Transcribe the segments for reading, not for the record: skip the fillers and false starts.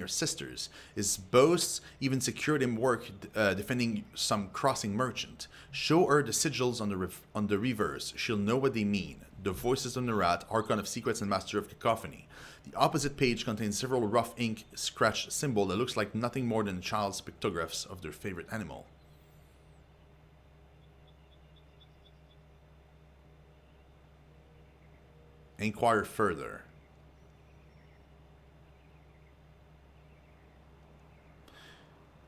your sisters. His boasts even secured him work defending some crossing merchant. Show her the sigils on the reverse. She'll know what they mean. The Voices of Nerat, Archon of Secrets and Master of Cacophony. The opposite page contains several rough ink scratched symbol that looks like nothing more than child's pictographs of their favorite animal. Inquire further.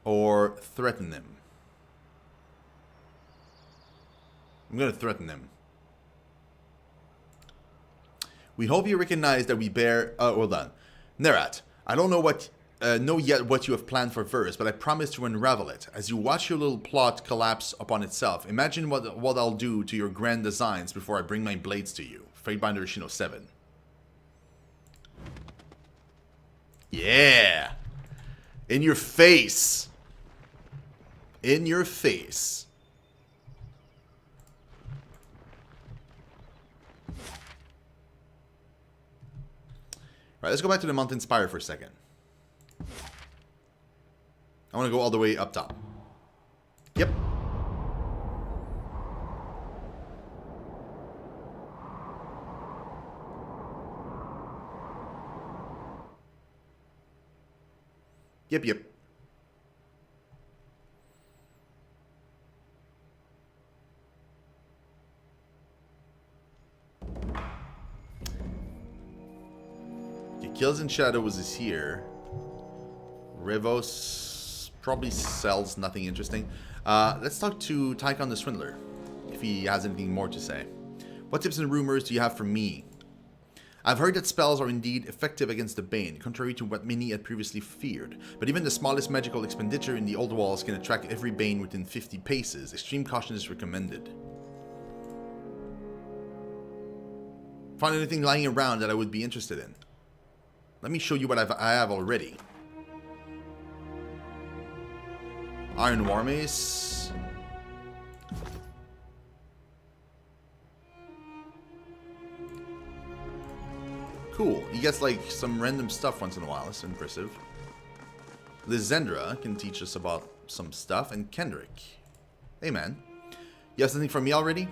Or threaten him. I'm going to threaten him. We hope you recognize that we bear... hold on. Nerat, I don't know yet what you have planned for Verse, but I promise to unravel it. As you watch your little plot collapse upon itself, imagine what I'll do to your grand designs before I bring my blades to you. Fatebinder Shino 7. Yeah! In your face! In your face. Alright, let's go back to the Mountain Spire for a second. I want to go all the way up top. Yep. Yep. Kills in Shadows is here. Revos probably sells nothing interesting. Let's talk to Tychon the Swindler, if he has anything more to say. What tips and rumors do you have for me? I've heard that spells are indeed effective against the Bane, contrary to what many had previously feared. But even the smallest magical expenditure in the old walls can attract every Bane within 50 paces. Extreme caution is recommended. Find anything lying around that I would be interested in? Let me show you what I have already. Iron War Mace. Cool. He gets like some random stuff once in a while. That's impressive. Lizendra can teach us about some stuff. And Kendrick. Hey man. You have something for me already?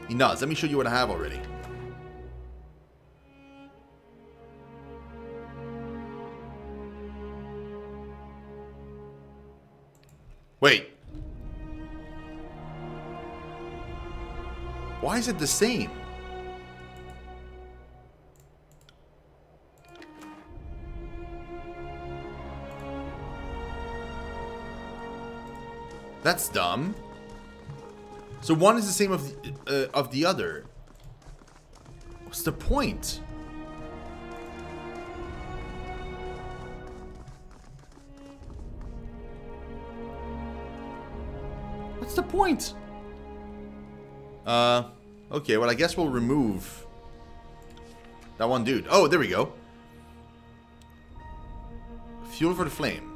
He nods. Let me show you what I have already. Wait. Why is it the same? That's dumb. So one is the same of the other. What's the point? What's the point? Okay, well I guess we'll remove that one dude. Oh, there we go. Fuel for the flame.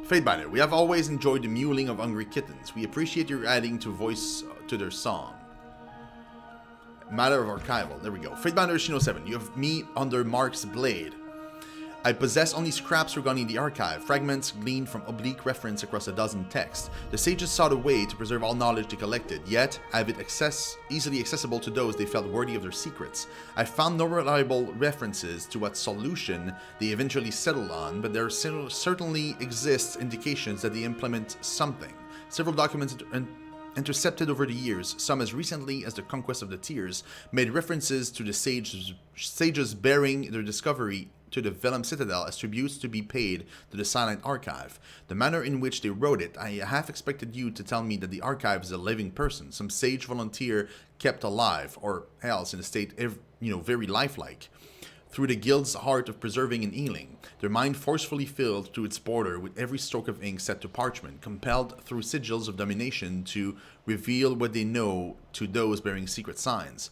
Fatebinder, we have always enjoyed the mewling of hungry kittens. We appreciate your adding to voice to their song. Matter of archival. There we go. Fatebinder Shino 7. You have me under Mark's blade. I possess only scraps regarding the archive, fragments gleaned from oblique reference across a dozen texts. The sages sought a way to preserve all knowledge they collected, yet have it easily accessible to those they felt worthy of their secrets. I found no reliable references to what solution they eventually settled on, but there certainly exists indications that they implement something. Several documents intercepted over the years, some as recently as the Conquest of the Tears, made references to the sages bearing their discovery to the Vellum Citadel as tributes to be paid to the Silent Archive. The manner in which they wrote it, I half expected you to tell me that the archive is a living person, some sage volunteer kept alive, or else in a state, very lifelike. Through the guild's art of preserving and healing, their mind forcefully filled to its border with every stroke of ink set to parchment, compelled through sigils of domination to reveal what they know to those bearing secret signs.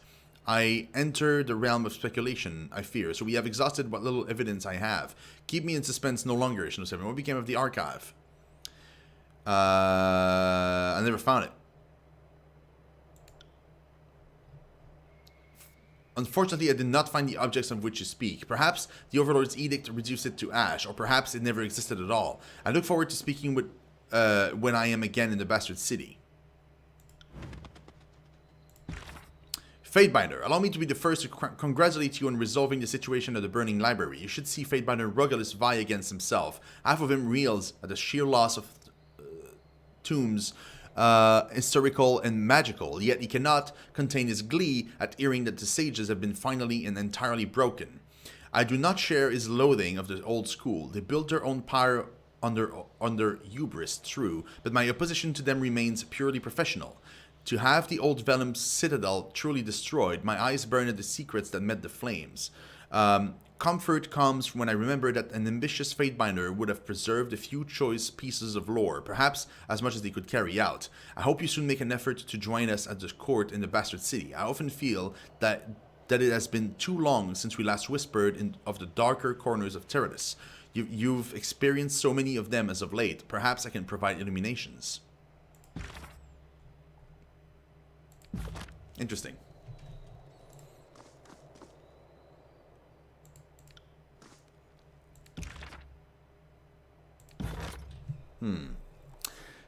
I enter the realm of speculation, I fear, so we have exhausted what little evidence I have. Keep me in suspense no longer, Shino 7. What became of the archive? I never found it. Unfortunately, I did not find the objects of which you speak. Perhaps the Overlord's edict reduced it to ash, or perhaps it never existed at all. I look forward to speaking with when I am again in the Bastard City. Fatebinder, allow me to be the first to congratulate you on resolving the situation at the Burning Library. You should see Fatebinder Rugulus vie against himself. Half of him reels at the sheer loss of tombs, historical and magical, yet he cannot contain his glee at hearing that the sages have been finally and entirely broken. I do not share his loathing of the old school. They built their own power under hubris, true, but my opposition to them remains purely professional. To have the old Vellum citadel truly destroyed, my eyes burn at the secrets that met the flames. Comfort comes when I remember that an ambitious Fatebinder would have preserved a few choice pieces of lore, perhaps as much as they could carry out. I hope you soon make an effort to join us at the court in the Bastard City. I often feel that it has been too long since we last whispered of the darker corners of Tyrannus. You've experienced so many of them as of late. Perhaps I can provide illuminations. Interesting.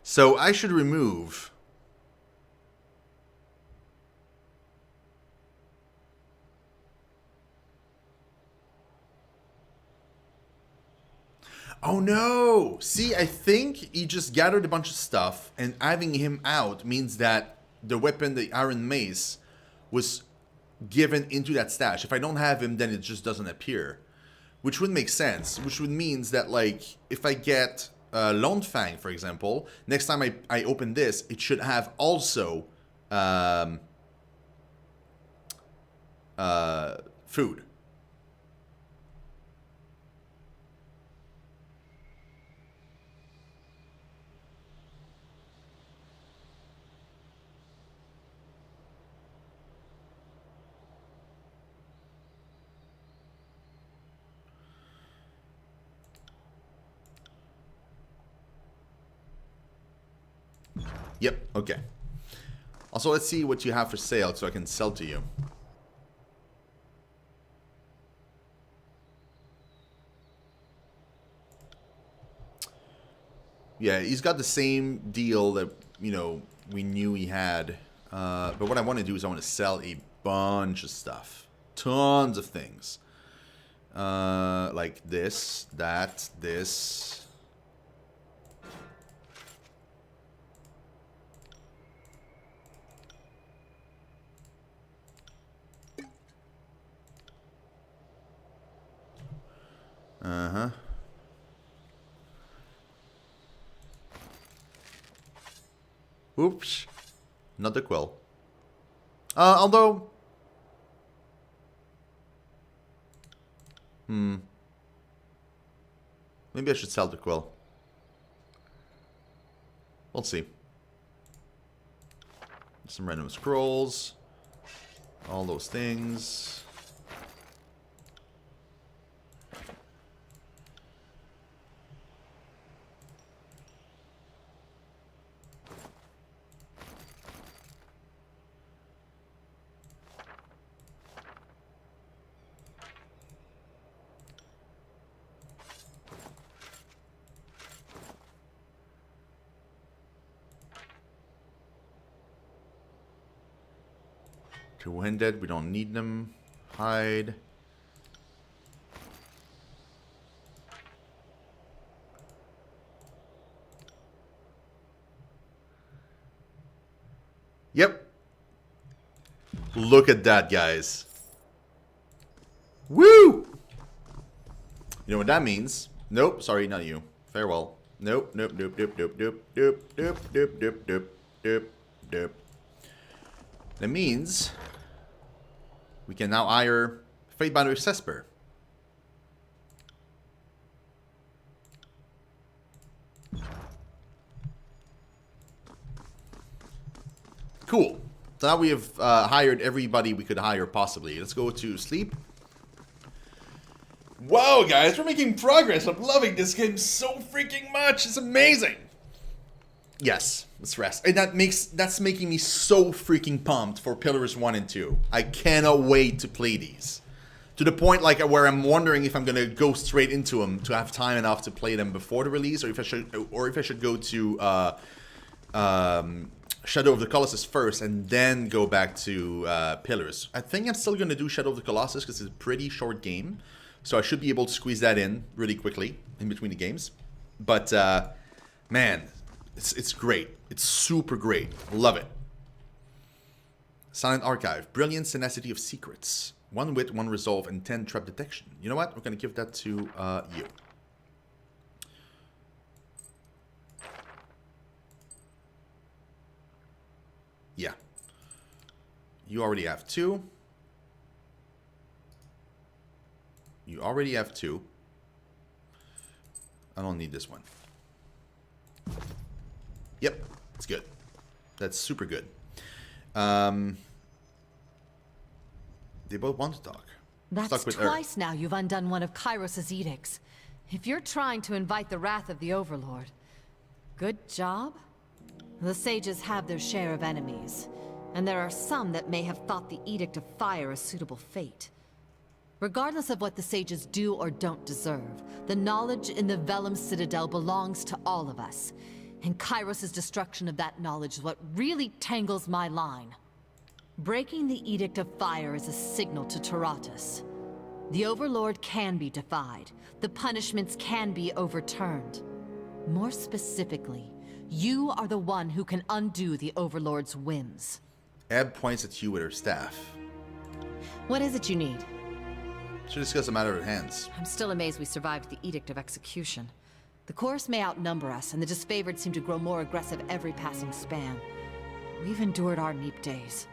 So I should remove oh no! See, I think he just gathered a bunch of stuff, and having him out means that the weapon, the Iron Mace, was given into that stash. If I don't have him, then it just doesn't appear. Which would make sense. Which would mean that, like, if I get Lone Fang, for example, next time I open this, it should have also food. Yep, okay. Also, let's see what you have for sale so I can sell to you. Yeah, he's got the same deal that, you know, we knew he had. But what I want to do is I want to sell a bunch of stuff. Tons of things. Like this, that, this. Uh-huh. Oops. Not the quill. Although... Maybe I should sell the quill. We'll see. Some random scrolls. All those things. Two-handed, we don't need them. Hide. Yep. Look at that, guys. Woo! You know what that means? Nope, sorry, not you. Farewell. Nope, nope, nope, nope, nope, nope, nope, nope, nope, nope, nope, nope, nope. That means we can now hire Fatebinder Cesper. Cool. So now we have hired everybody we could hire possibly. Let's go to sleep. Wow, guys, we're making progress. I'm loving this game so freaking much. It's amazing. Yes, let's rest. And that's making me so freaking pumped for Pillars 1 and 2. I cannot wait to play these. To the point like where I'm wondering if I'm gonna go straight into them to have time enough to play them before the release, or if I should go to Shadow of the Colossus first and then go back to Pillars. I think I'm still gonna do Shadow of the Colossus because it's a pretty short game, so I should be able to squeeze that in really quickly in between the games. But man, it's great. It's super great. Love it. Silent Archive, brilliance, tenacity of secrets. 1 wit, 1 resolve, and 10 trap detection. You know what? We're going to give that to you. Yeah. You already have 2. You already have 2. I don't need this one. Yep, it's good. That's super good. They both want to talk. That's twice now you've undone one of Kairos' edicts. If you're trying to invite the wrath of the Overlord, good job. The sages have their share of enemies, and there are some that may have thought the Edict of Fire a suitable fate. Regardless of what the sages do or don't deserve, the knowledge in the Vellum Citadel belongs to all of us. And Kairos' destruction of that knowledge is what really tangles my line. Breaking the Edict of Fire is a signal to Tyranny. The Overlord can be defied. The punishments can be overturned. More specifically, you are the one who can undo the Overlord's whims. Ebb points at you with her staff. What is it you need? Should discuss a matter at hand. I'm still amazed we survived the Edict of Execution. The Chorus may outnumber us, and the disfavored seem to grow more aggressive every passing span. We've endured our Neep days.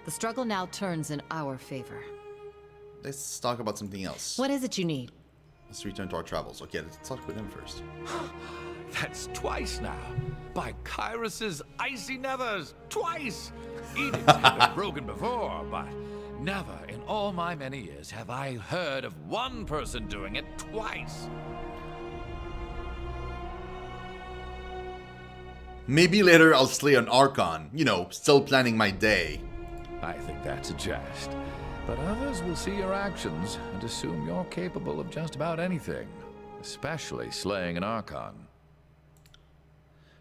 The struggle now turns in our favor. Let's talk about something else. What is it you need? Let's return to our travels. Okay, let's talk with him first. That's twice now. By Kairos' icy nethers. Twice! Edicts have been broken before, but never in all my many years have I heard of one person doing it twice. Maybe later I'll slay an Archon. You know, still planning my day. I think that's a jest. But others will see your actions and assume you're capable of just about anything, especially slaying an Archon.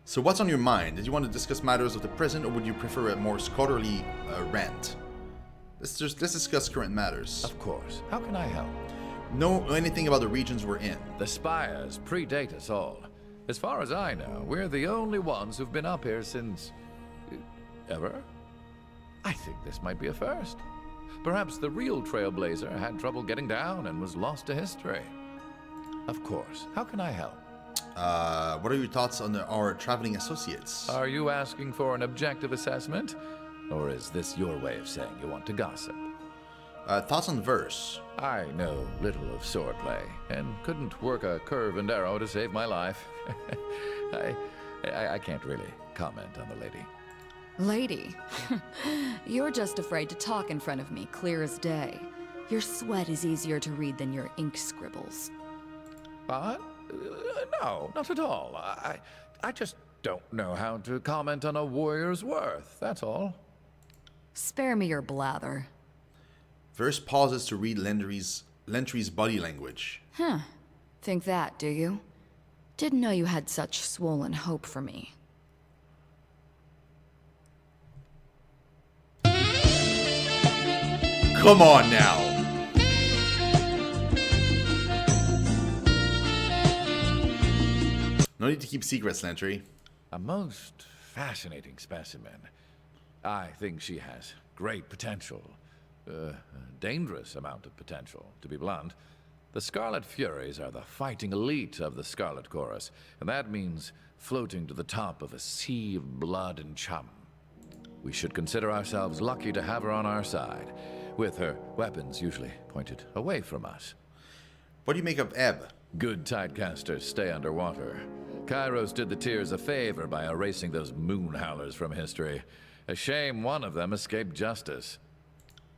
So what's on your mind? Did you want to discuss matters of the present, or would you prefer a more scholarly rant? Let's discuss current matters. Of course. How can I help? Know anything about the regions we're in? The spires predate us all. As far as I know, we're the only ones who've been up here since... ever? I think this might be a first. Perhaps the real Trailblazer had trouble getting down and was lost to history. Of course. How can I help? What are your thoughts on our traveling associates? Are you asking for an objective assessment? Or is this your way of saying you want to gossip? Thoughts on verse? I know little of swordplay, and couldn't work a curve and arrow to save my life. I can't really comment on the lady. Lady, you're just afraid to talk in front of me, clear as day. Your sweat is easier to read than your ink scribbles. What? No, not at all. I just don't know how to comment on a warrior's worth, that's all. Spare me your blather. Verse pauses to read Lentry's body language. Huh. Think that, do you? Didn't know you had such swollen hope for me. Come on now! No need to keep secrets, Lentry. A most fascinating specimen. I think she has great potential. A dangerous amount of potential, to be blunt. The Scarlet Furies are the fighting elite of the Scarlet Chorus, and that means floating to the top of a sea of blood and chum. We should consider ourselves lucky to have her on our side, with her weapons usually pointed away from us. What do you make of Ebb? Good tidecasters stay underwater. Kairos did the Tears a favor by erasing those moon howlers from history. A shame one of them escaped justice.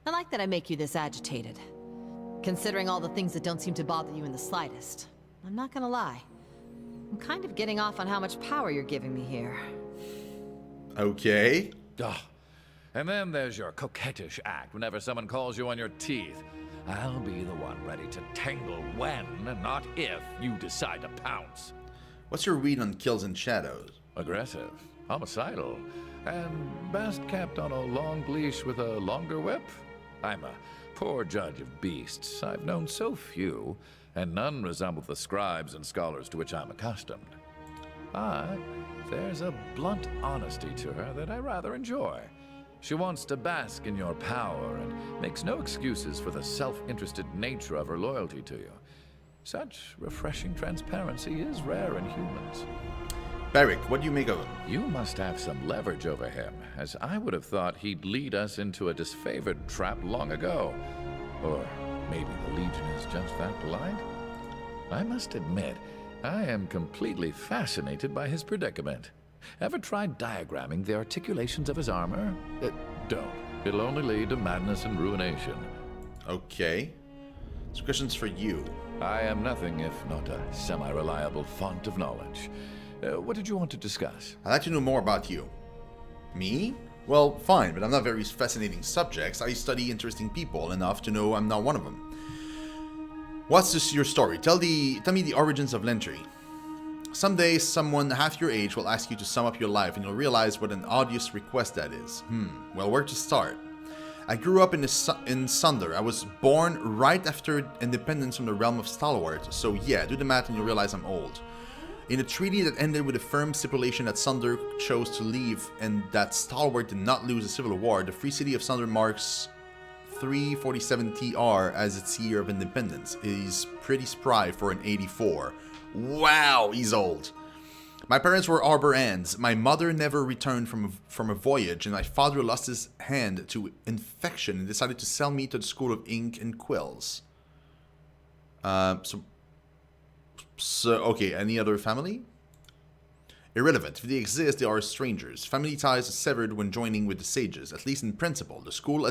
I like that I make you this agitated. Considering all the things that don't seem to bother you in the slightest. I'm not gonna lie. I'm kind of getting off on how much power you're giving me here. Okay. Ugh. And then there's your coquettish act whenever someone calls you on your teeth. I'll be the one ready to tangle when, not if, you decide to pounce. What's your read on kills and shadows? Aggressive, homicidal, and best kept on a long leash with a longer whip. I'm a poor judge of beasts. I've known so few, and none resemble the scribes and scholars to which I'm accustomed. But there's a blunt honesty to her that I rather enjoy. She wants to bask in your power and makes no excuses for the self-interested nature of her loyalty to you. Such refreshing transparency is rare in humans. Beric, what do you make of him? You must have some leverage over him, as I would have thought he'd lead us into a disfavored trap long ago. Or maybe the Legion is just that blind? I must admit, I am completely fascinated by his predicament. Ever tried diagramming the articulations of his armor? Don't. It'll only lead to madness and ruination. Okay. Some questions for you. I am nothing if not a semi-reliable font of knowledge. What did you want to discuss? I'd like to know more about you. Me? Well, fine, but I'm not very fascinating subjects. I study interesting people enough to know I'm not one of them. What's this your story? Tell me the origins of Lentry. Someday, someone half your age will ask you to sum up your life, and you'll realize what an odious request that is. Well, where to start? I grew up in Sunder. I was born right after independence from the realm of Stalwart, so yeah, do the math and you'll realize I'm old. In a treaty that ended with a firm stipulation that Sunder chose to leave and that Stalwart did not lose a civil war, the free city of Sunder marks 347 TR as its year of independence. He's pretty spry for an 84. Wow, he's old. My parents were Arbor Ants. My mother never returned from a voyage, and my father lost his hand to infection and decided to sell me to the School of Ink and Quills. So okay, any other family? Irrelevant. If they exist, they are strangers. Family ties are severed when joining with the sages, at least in principle. The school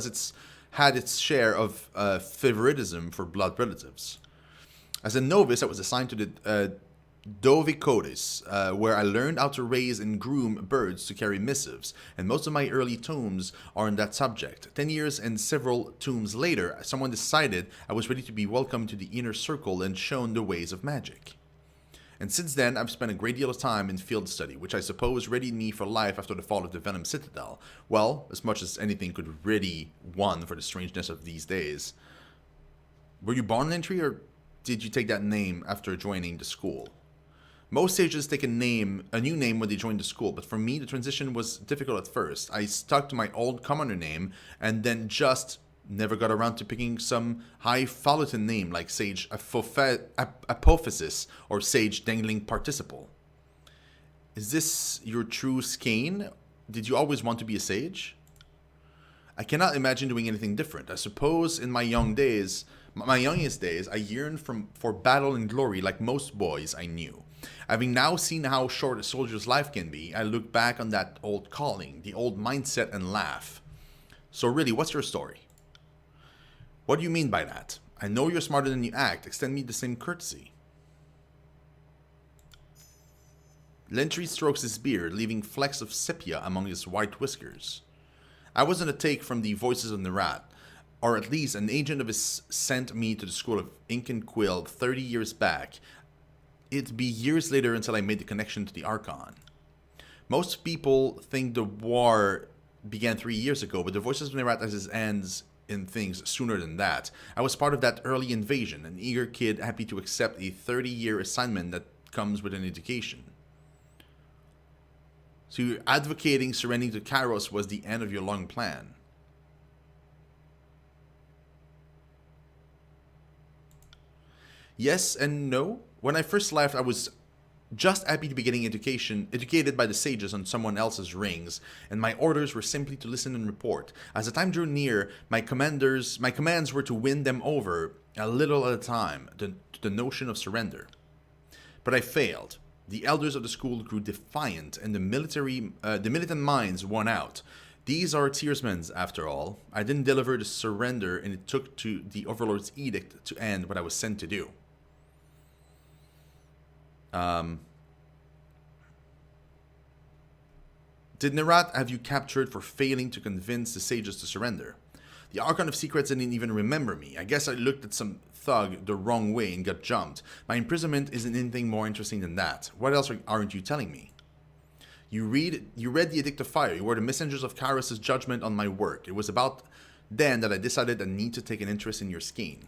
had its share of favoritism for blood relatives. As a novice, I was assigned to the Dovicotis, where I learned how to raise and groom birds to carry missives, and most of my early tomes are on that subject. 10 years and several tomes later, someone decided I was ready to be welcomed to the inner circle and shown the ways of magic. And since then, I've spent a great deal of time in field study, which I suppose readied me for life after the fall of the Venom Citadel. Well, as much as anything could ready one for the strangeness of these days. Were you born in Entry, or did you take that name after joining the school? Most sages take a new name when they join the school, but for me, the transition was difficult at first. I stuck to my old commoner name, and then just never got around to picking some highfalutin name like Sage Apophysis or Sage Dangling Participle. Is this your true skein? Did you always want to be a sage? I cannot imagine doing anything different. I suppose in my youngest days, I yearned for battle and glory like most boys I knew. Having now seen how short a soldier's life can be, I look back on that old calling, the old mindset, and laugh. So really, what's your story? What do you mean by that? I know you're smarter than you act. Extend me the same courtesy. Lentry strokes his beard, leaving flecks of sepia among his white whiskers. I was on a take from the Voices of the Rat, or at least an agent of his sent me to the School of Ink and Quill 30 years back. It'd be years later until I made the connection to the Archon. Most people think the war began 3 years ago, but the Voices of the Rat has its ends in things sooner than that. I was part of that early invasion, an eager kid happy to accept a 30-year assignment that comes with an education. So you're advocating surrendering to Kairos was the end of your long plan. Yes and no. When I first left, I was just happy to be getting educated by the sages on someone else's rings, and my orders were simply to listen and report. As the time drew near, my commands were to win them over, a little at a time, to the notion of surrender. But I failed. The elders of the school grew defiant, and the militant minds won out. These are Tearsmen's, after all. I didn't deliver the surrender, and it took to the Overlord's edict to end what I was sent to do. Did Nerat have you captured for failing to convince the sages to surrender? The Archon of Secrets didn't even remember me. I guess I looked at some thug the wrong way and got jumped. My imprisonment isn't anything more interesting than that. What else aren't you telling me? You read the Edict of Fire. You were the messengers of Kairos' judgment on my work. It was about then that I decided I need to take an interest in your skein.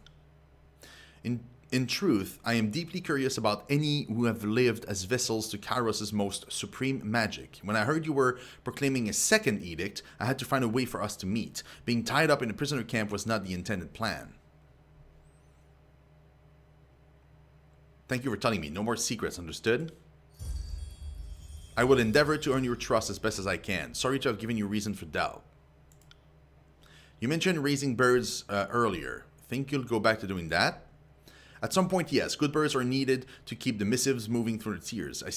In truth, I am deeply curious about any who have lived as vessels to Kairos' most supreme magic. When I heard you were proclaiming a second edict, I had to find a way for us to meet. Being tied up in a prisoner camp was not the intended plan. Thank you for telling me. No more secrets, understood? I will endeavor to earn your trust as best as I can. Sorry to have given you reason for doubt. You mentioned raising birds earlier. Think you'll go back to doing that? At some point, yes. Good birds are needed to keep the missives moving through the tiers. I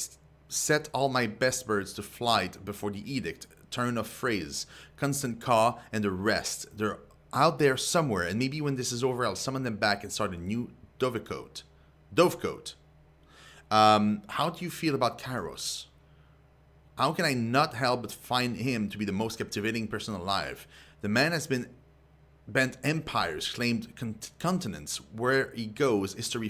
set all my best birds to flight before the edict. Turn of phrase, constant caw, and the rest. They're out there somewhere, and maybe when this is over, I'll summon them back and start a new Dovecote. How do you feel about Kairos? How can I not help but find him to be the most captivating person alive? The man has been bent empires, claimed continents. Where he goes, history